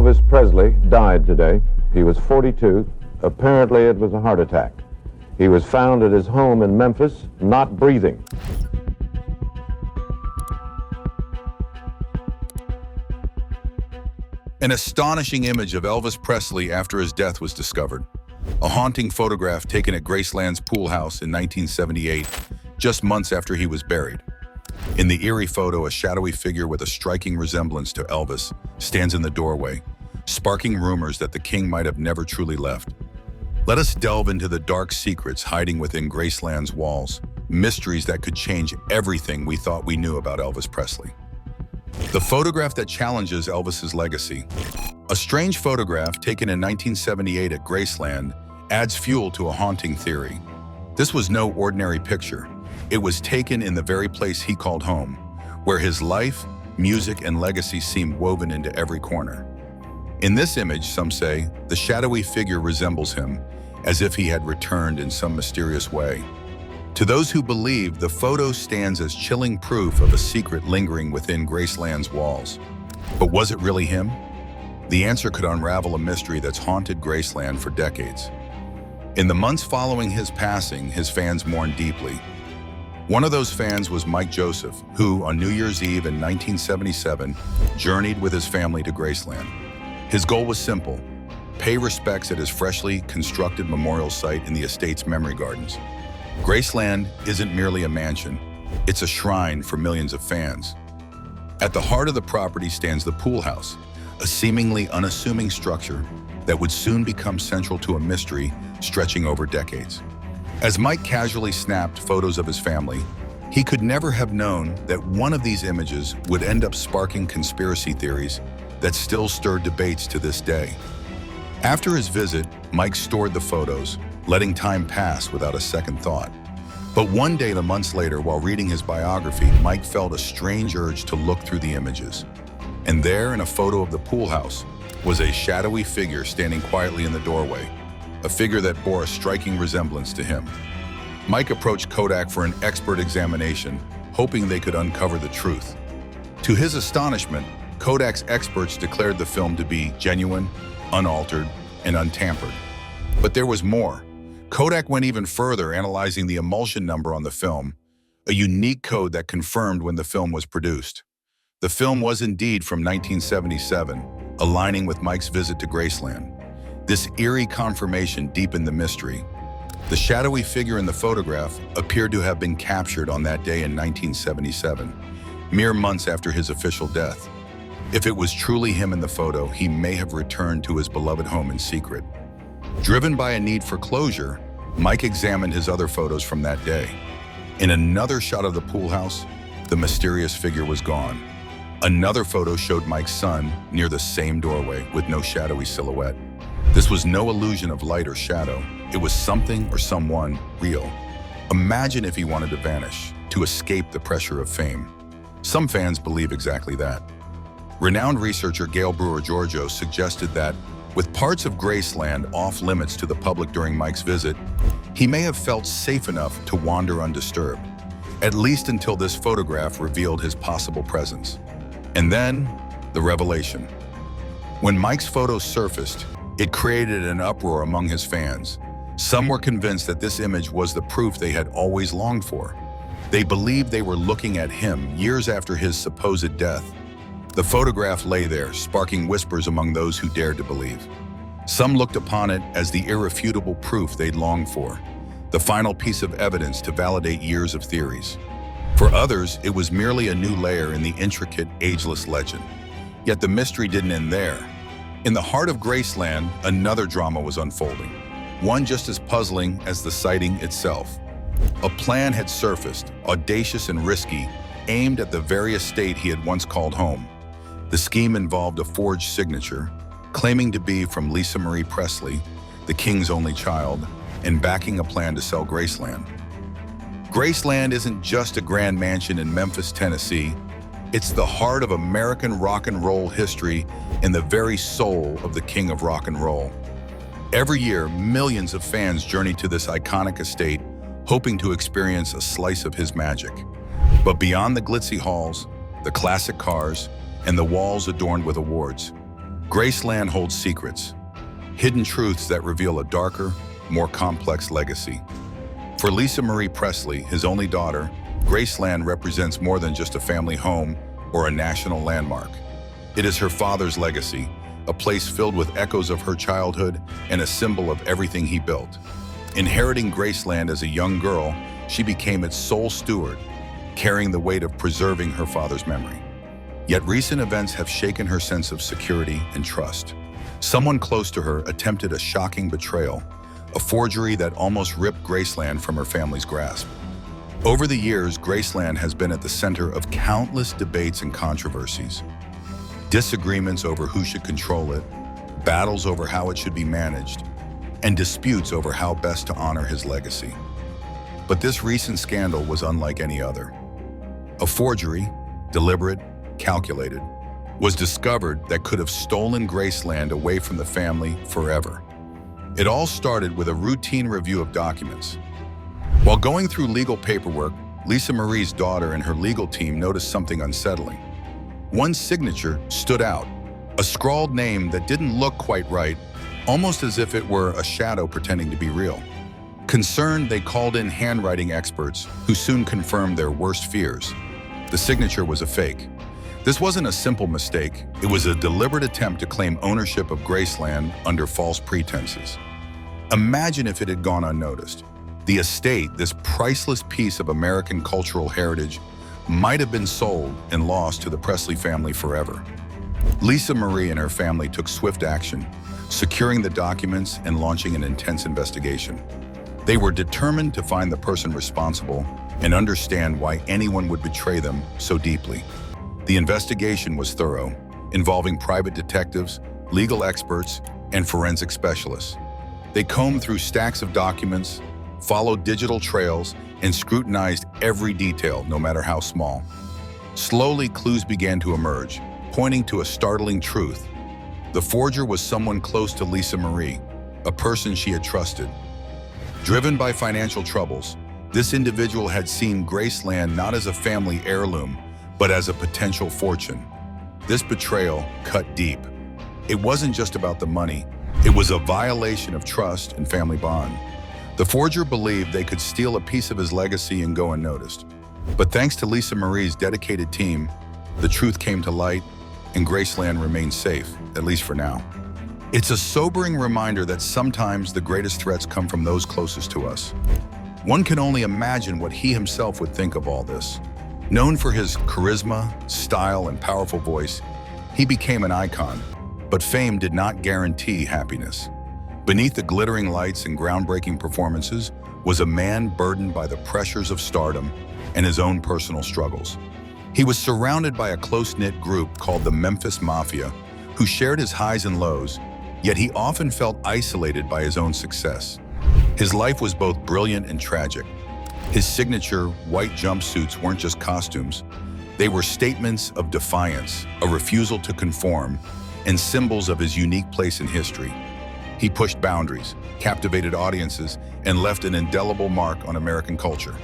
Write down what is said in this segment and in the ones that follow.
Elvis Presley died today. He was 42. Apparently it was a heart attack. He was found at his home in Memphis, not breathing. An astonishing image of Elvis Presley after his death was discovered. A haunting photograph taken at Graceland's pool house in 1978, just months after he was buried. In the eerie photo, a shadowy figure with a striking resemblance to Elvis stands in the doorway, sparking rumors that the king might have never truly left. Let us delve into the dark secrets hiding within Graceland's walls, mysteries that could change everything we thought we knew about Elvis Presley. The photograph that challenges Elvis's legacy. A strange photograph taken in 1978 at Graceland adds fuel to a haunting theory. This was no ordinary picture. It was taken in the very place he called home, where his life, music, and legacy seem woven into every corner. In this image, some say, the shadowy figure resembles him, as if he had returned in some mysterious way. To those who believe, the photo stands as chilling proof of a secret lingering within Graceland's walls. But was it really him? The answer could unravel a mystery that's haunted Graceland for decades. In the months following his passing, his fans mourned deeply. One of those fans was Mike Joseph, who, on New Year's Eve in 1977, journeyed with his family to Graceland. His goal was simple: pay respects at his freshly constructed memorial site in the estate's memory gardens. Graceland isn't merely a mansion, it's a shrine for millions of fans. At the heart of the property stands the pool house, a seemingly unassuming structure that would soon become central to a mystery stretching over decades. As Mike casually snapped photos of his family, he could never have known that one of these images would end up sparking conspiracy theories that still stir debates to this day. After his visit, Mike stored the photos, letting time pass without a second thought. But one day, months later, while reading his biography, Mike felt a strange urge to look through the images. And there, in a photo of the pool house, was a shadowy figure standing quietly in the doorway, a figure that bore a striking resemblance to him. Mike approached Kodak for an expert examination, hoping they could uncover the truth. To his astonishment, Kodak's experts declared the film to be genuine, unaltered, and untampered. But there was more. Kodak went even further, analyzing the emulsion number on the film, a unique code that confirmed when the film was produced. The film was indeed from 1977, aligning with Mike's visit to Graceland. This eerie confirmation deepened the mystery. The shadowy figure in the photograph appeared to have been captured on that day in 1977, mere months after his official death. If it was truly him in the photo, he may have returned to his beloved home in secret. Driven by a need for closure, Mike examined his other photos from that day. In another shot of the pool house, the mysterious figure was gone. Another photo showed Mike's son near the same doorway with no shadowy silhouette. This was no illusion of light or shadow. It was something or someone real. Imagine if he wanted to vanish, to escape the pressure of fame. Some fans believe exactly that. Renowned researcher Gail Brewer-Giorgio suggested that, with parts of Graceland off limits to the public during Mike's visit, he may have felt safe enough to wander undisturbed, at least until this photograph revealed his possible presence. And then, the revelation. When Mike's photos surfaced, it created an uproar among his fans. Some were convinced that this image was the proof they had always longed for. They believed they were looking at him years after his supposed death. The photograph lay there, sparking whispers among those who dared to believe. Some looked upon it as the irrefutable proof they'd longed for, the final piece of evidence to validate years of theories. For others, it was merely a new layer in the intricate, ageless legend. Yet the mystery didn't end there. In the heart of Graceland, another drama was unfolding, one just as puzzling as the sighting itself. A plan had surfaced, audacious and risky, aimed at the very estate he had once called home. The scheme involved a forged signature, claiming to be from Lisa Marie Presley, the king's only child, and backing a plan to sell Graceland. Graceland isn't just a grand mansion in Memphis, Tennessee. It's the heart of American rock and roll history and the very soul of the king of rock and roll. Every year, millions of fans journey to this iconic estate, hoping to experience a slice of his magic. But beyond the glitzy halls, the classic cars, and the walls adorned with awards, Graceland holds secrets, hidden truths that reveal a darker, more complex legacy. For Lisa Marie Presley, his only daughter, Graceland represents more than just a family home or a national landmark. It is her father's legacy, a place filled with echoes of her childhood and a symbol of everything he built. Inheriting Graceland as a young girl, she became its sole steward, carrying the weight of preserving her father's memory. Yet recent events have shaken her sense of security and trust. Someone close to her attempted a shocking betrayal, a forgery that almost ripped Graceland from her family's grasp. Over the years, Graceland has been at the center of countless debates and controversies. Disagreements over who should control it, battles over how it should be managed, and disputes over how best to honor his legacy. But this recent scandal was unlike any other. A forgery, deliberate, calculated, was discovered that could have stolen Graceland away from the family forever. It all started with a routine review of documents. While going through legal paperwork, Lisa Marie's daughter and her legal team noticed something unsettling. One signature stood out, a scrawled name that didn't look quite right, almost as if it were a shadow pretending to be real. Concerned, they called in handwriting experts who soon confirmed their worst fears. The signature was a fake. This wasn't a simple mistake. It was a deliberate attempt to claim ownership of Graceland under false pretenses. Imagine if it had gone unnoticed. The estate, this priceless piece of American cultural heritage, might have been sold and lost to the Presley family forever. Lisa Marie and her family took swift action, securing the documents and launching an intense investigation. They were determined to find the person responsible and understand why anyone would betray them so deeply. The investigation was thorough, involving private detectives, legal experts, and forensic specialists. They combed through stacks of documents, followed digital trails, and scrutinized every detail, no matter how small. Slowly, clues began to emerge, pointing to a startling truth. The forger was someone close to Lisa Marie, a person she had trusted. Driven by financial troubles, this individual had seen Graceland not as a family heirloom, but as a potential fortune. This betrayal cut deep. It wasn't just about the money, it was a violation of trust and family bond. The forger believed they could steal a piece of his legacy and go unnoticed. But thanks to Lisa Marie's dedicated team, the truth came to light and Graceland remains safe, at least for now. It's a sobering reminder that sometimes the greatest threats come from those closest to us. One can only imagine what he himself would think of all this. Known for his charisma, style, and powerful voice, he became an icon, but fame did not guarantee happiness. Beneath the glittering lights and groundbreaking performances was a man burdened by the pressures of stardom and his own personal struggles. He was surrounded by a close-knit group called the Memphis Mafia, who shared his highs and lows, yet he often felt isolated by his own success. His life was both brilliant and tragic. His signature white jumpsuits weren't just costumes. They were statements of defiance, a refusal to conform, and symbols of his unique place in history. He pushed boundaries, captivated audiences, and left an indelible mark on American culture.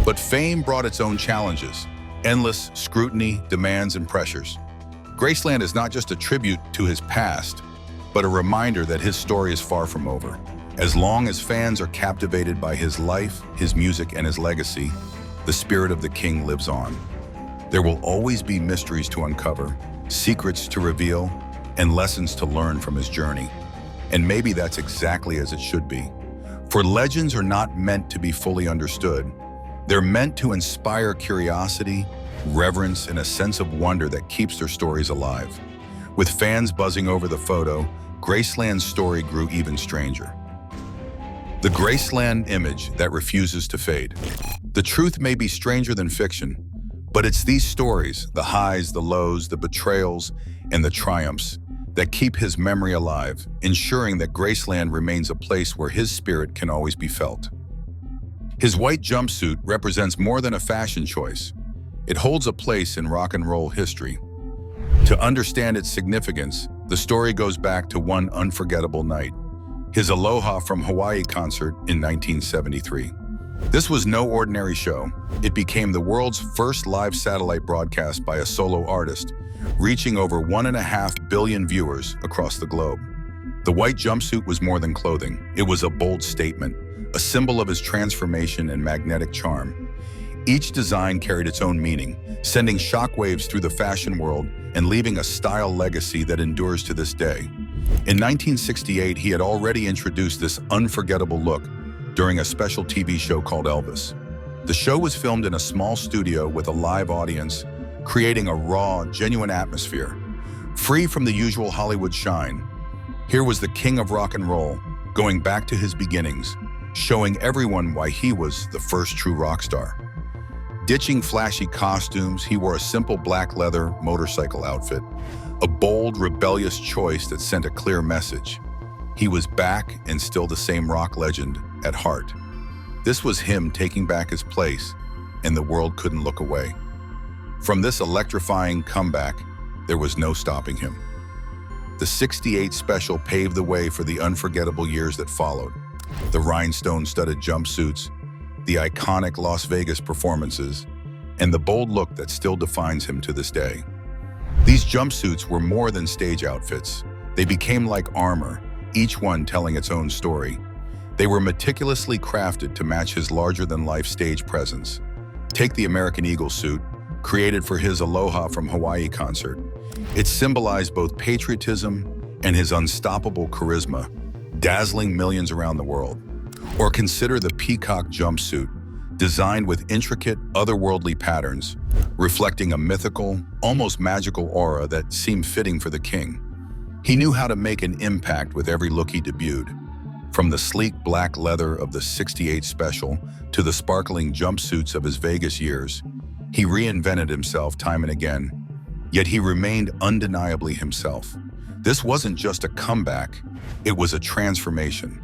But fame brought its own challenges, endless scrutiny, demands, and pressures. Graceland is not just a tribute to his past, but a reminder that his story is far from over. As long as fans are captivated by his life, his music, and his legacy, the spirit of the king lives on. There will always be mysteries to uncover, secrets to reveal, and lessons to learn from his journey. And maybe that's exactly as it should be. For legends are not meant to be fully understood. They're meant to inspire curiosity, reverence, and a sense of wonder that keeps their stories alive. With fans buzzing over the photo, Graceland's story grew even stranger. The Graceland image that refuses to fade. The truth may be stranger than fiction, but it's these stories, the highs, the lows, the betrayals, and the triumphs, that keep his memory alive, ensuring that Graceland remains a place where his spirit can always be felt. His white jumpsuit represents more than a fashion choice. It holds a place in rock and roll history. To understand its significance, the story goes back to one unforgettable night, his Aloha from Hawaii concert in 1973. This was no ordinary show. It became the world's first live satellite broadcast by a solo artist, reaching over 1.5 billion viewers across the globe. The white jumpsuit was more than clothing. It was a bold statement, a symbol of his transformation and magnetic charm. Each design carried its own meaning, sending shockwaves through the fashion world and leaving a style legacy that endures to this day. In 1968, he had already introduced this unforgettable look during a special TV show called Elvis. The show was filmed in a small studio with a live audience, creating a raw, genuine atmosphere. Free from the usual Hollywood shine, here was the king of rock and roll, going back to his beginnings, showing everyone why he was the first true rock star. Ditching flashy costumes, he wore a simple black leather motorcycle outfit, a bold, rebellious choice that sent a clear message. He was back and still the same rock legend at heart. This was him taking back his place, and the world couldn't look away. From this electrifying comeback, there was no stopping him. The '68 special paved the way for the unforgettable years that followed. The rhinestone-studded jumpsuits, the iconic Las Vegas performances, and the bold look that still defines him to this day. These jumpsuits were more than stage outfits. They became like armor, each one telling its own story. They were meticulously crafted to match his larger-than-life stage presence. Take the American Eagle suit, created for his Aloha from Hawaii concert. It symbolized both patriotism and his unstoppable charisma, dazzling millions around the world. Or consider the peacock jumpsuit, designed with intricate, otherworldly patterns, reflecting a mythical, almost magical aura that seemed fitting for the king. He knew how to make an impact with every look he debuted. From the sleek black leather of the '68 special to the sparkling jumpsuits of his Vegas years, he reinvented himself time and again, yet he remained undeniably himself. This wasn't just a comeback, it was a transformation.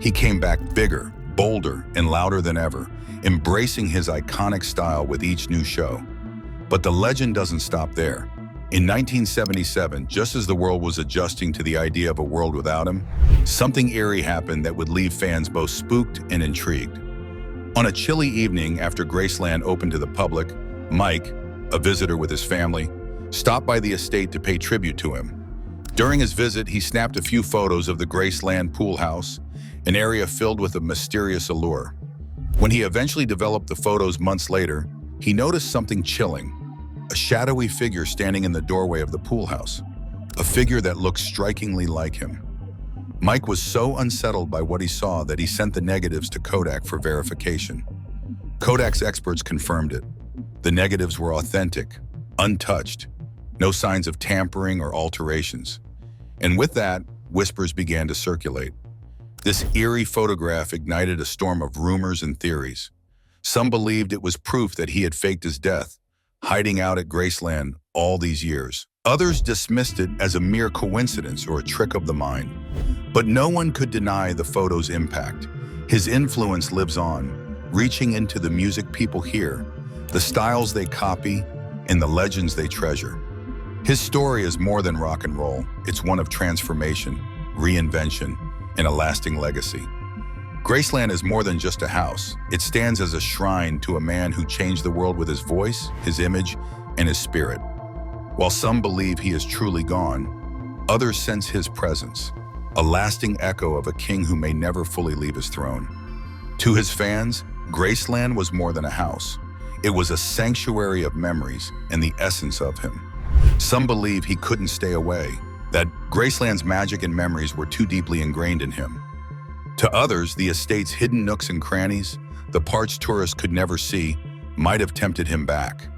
He came back bigger, bolder, and louder than ever, embracing his iconic style with each new show. But the legend doesn't stop there. In 1977, just as the world was adjusting to the idea of a world without him, something eerie happened that would leave fans both spooked and intrigued. On a chilly evening after Graceland opened to the public, Mike, a visitor with his family, stopped by the estate to pay tribute to him. During his visit, he snapped a few photos of the Graceland pool house, an area filled with a mysterious allure. When he eventually developed the photos months later, he noticed something chilling. A shadowy figure standing in the doorway of the pool house, a figure that looked strikingly like him. Mike was so unsettled by what he saw that he sent the negatives to Kodak for verification. Kodak's experts confirmed it. The negatives were authentic, untouched, no signs of tampering or alterations. And with that, whispers began to circulate. This eerie photograph ignited a storm of rumors and theories. Some believed it was proof that he had faked his death, hiding out at Graceland all these years. Others dismissed it as a mere coincidence or a trick of the mind. But no one could deny the photo's impact. His influence lives on, reaching into the music people hear, the styles they copy, and the legends they treasure. His story is more than rock and roll. It's one of transformation, reinvention, and a lasting legacy. Graceland is more than just a house. It stands as a shrine to a man who changed the world with his voice, his image, and his spirit. While some believe he is truly gone, others sense his presence, a lasting echo of a king who may never fully leave his throne. To his fans, Graceland was more than a house. It was a sanctuary of memories and the essence of him. Some believe he couldn't stay away, that Graceland's magic and memories were too deeply ingrained in him. To others, the estate's hidden nooks and crannies, the parts tourists could never see, might have tempted him back.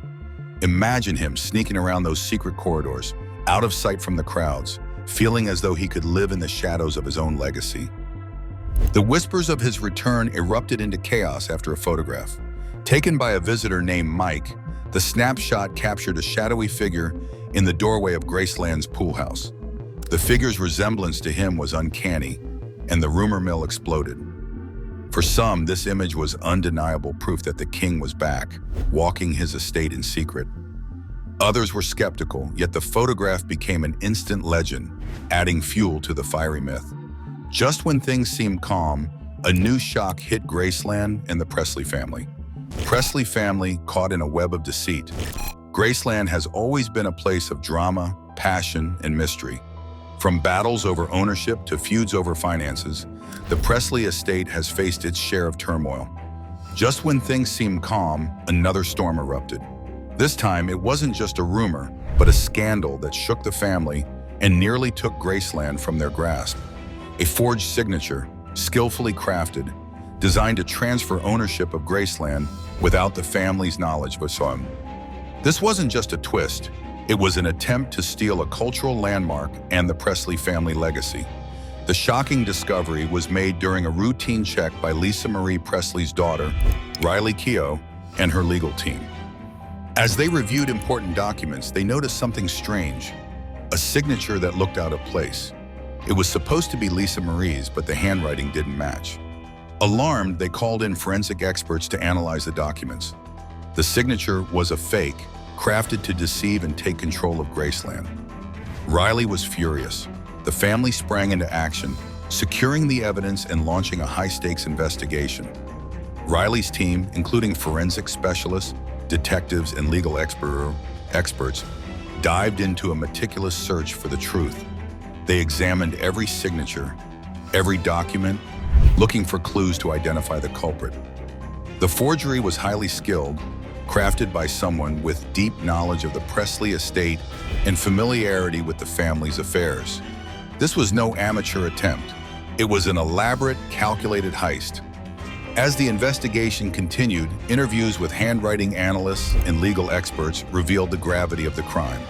Imagine him sneaking around those secret corridors, out of sight from the crowds, feeling as though he could live in the shadows of his own legacy. The whispers of his return erupted into chaos after a photograph. Taken by a visitor named Mike, the snapshot captured a shadowy figure in the doorway of Graceland's pool house. The figure's resemblance to him was uncanny, and the rumor mill exploded. For some, this image was undeniable proof that the king was back, walking his estate in secret. Others were skeptical, yet the photograph became an instant legend, adding fuel to the fiery myth. Just when things seemed calm, A new shock hit Graceland and the Presley family. Presley family caught in a web of deceit. Graceland has always been a place of drama, passion, and mystery. From battles over ownership to feuds over finances, the Presley estate has faced its share of turmoil. Just when things seemed calm, another storm erupted. This time, it wasn't just a rumor, but a scandal that shook the family and nearly took Graceland from their grasp. A forged signature, skillfully crafted, designed to transfer ownership of Graceland without the family's knowledge whatsoever. This wasn't just a twist, it was an attempt to steal a cultural landmark and the Presley family legacy. The shocking discovery was made during a routine check by Lisa Marie Presley's daughter, Riley Keough, and her legal team. As they reviewed important documents, they noticed something strange, a signature that looked out of place. It was supposed to be Lisa Marie's, but the handwriting didn't match. Alarmed, they called in forensic experts to analyze the documents. The signature was a fake, crafted to deceive and take control of Graceland. Riley was furious. The family sprang into action, securing the evidence and launching a high-stakes investigation. Riley's team, including forensic specialists, detectives, and legal experts, dived into a meticulous search for the truth. They examined every signature, every document, looking for clues to identify the culprit. The forgery was highly skilled, crafted by someone with deep knowledge of the Presley estate and familiarity with the family's affairs. This was no amateur attempt. It was an elaborate, calculated heist. As the investigation continued, interviews with handwriting analysts and legal experts revealed the gravity of the crime.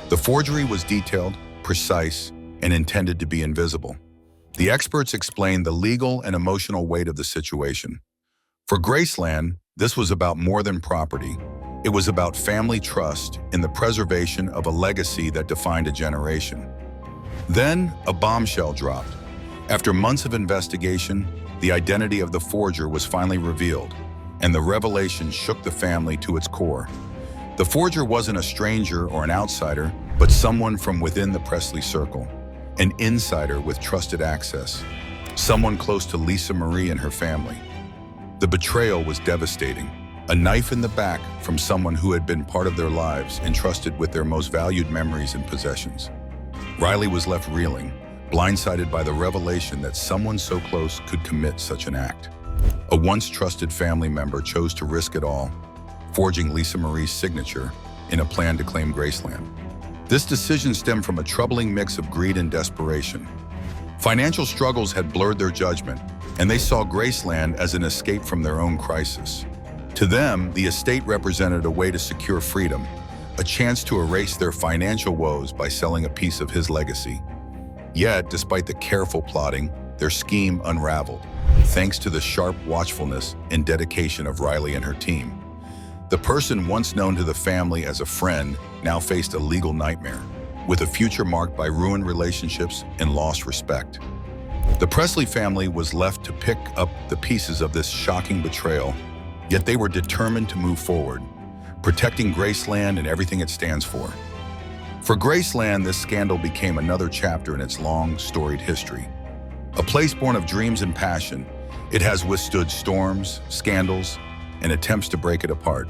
The forgery was detailed, precise, and intended to be invisible. The experts explained the legal and emotional weight of the situation. For Graceland, this was about more than property. It was about family trust and the preservation of a legacy that defined a generation. Then, a bombshell dropped. After months of investigation, the identity of the forger was finally revealed, and the revelation shook the family to its core. The forger wasn't a stranger or an outsider, but someone from within the Presley circle, an insider with trusted access, someone close to Lisa Marie and her family. The betrayal was devastating, a knife in the back from someone who had been part of their lives, entrusted with their most valued memories and possessions. Riley was left reeling, blindsided by the revelation that someone so close could commit such an act. A once trusted family member chose to risk it all, forging Lisa Marie's signature in a plan to claim Graceland. This decision stemmed from a troubling mix of greed and desperation. Financial struggles had blurred their judgment, and they saw Graceland as an escape from their own crisis. To them, the estate represented a way to secure freedom, a chance to erase their financial woes by selling a piece of his legacy. Yet, despite the careful plotting, their scheme unraveled, thanks to the sharp watchfulness and dedication of Riley and her team. The person once known to the family as a friend now faced a legal nightmare, with a future marked by ruined relationships and lost respect. The Presley family was left to pick up the pieces of this shocking betrayal, yet they were determined to move forward, protecting Graceland and everything it stands for. For Graceland, this scandal became another chapter in its long, storied history. A place born of dreams and passion, it has withstood storms, scandals, and attempts to break it apart.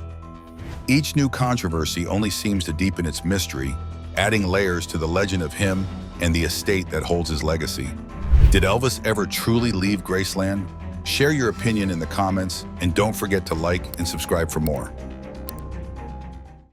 Each new controversy only seems to deepen its mystery, adding layers to the legend of him and the estate that holds his legacy. Did Elvis ever truly leave Graceland? Share your opinion in the comments, and don't forget to like and subscribe for more.